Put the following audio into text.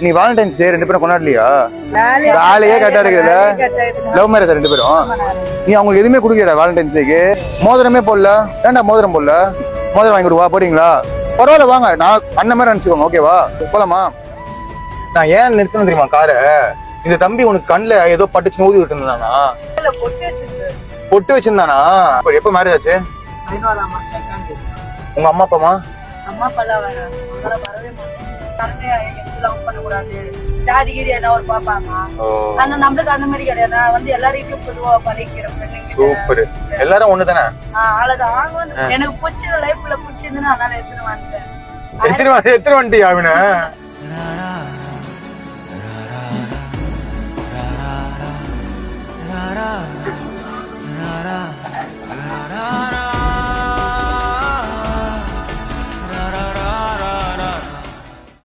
நீ வேலண்டைன்ஸ் டே 2 பேரும் கொண்டாடலையா? வேலையே கரெக்டா இருக்குதுல்ல. லவ் மேரேஜ் 2 பேரும். நீ அவங்களுக்கு எதுவுமே கொடுக்கலடா வேலண்டைன்ஸ் டேக்கு. மோதிரமே போடல. ஏன்டா மோதிரம் போடல? மோதிரம் வாங்கி கொடுவா போறீங்களா? பரவாயில்ல வாங்க, நான் அண்ணன் மாதிரி நினைச்சுக்கோங்க. ஓகேவா? போலாமா? நான் ஏன் நிறுத்தணும் தெரியுமா காரை? இந்த தம்பி உனக்கு கண்ணுல ஏதோ பட்டுச்சு ஊதி விட்டு இருந்தானா? பொட்டு வச்சிருந்தானா? எப்ப மேரேஜ் ஆச்சு? உங்க அம்மா அப்பாமா? அம்மா அப்பா வரவே மாட்டாங்க. பண்ணக்கூடாது ஜாதிகிரி என்ன ஒரு பாப்பாங்க. ஆனா நம்மளுக்கு அந்த மாதிரி கிடையாது. நான் வந்து எல்லாரையும் பொதுவா பண்ணிக்கிறேன். சூப்பர். எல்லாரும் ஒண்ணுதானே? அவ்வளவுதான். எனக்கு பிடிச்ச லைஃப்ல பிடிச்சிருந்துன்னு அதனால எடுத்துட்டு வந்துட்டேன். எத்தனை வந்துட்டியா அவன?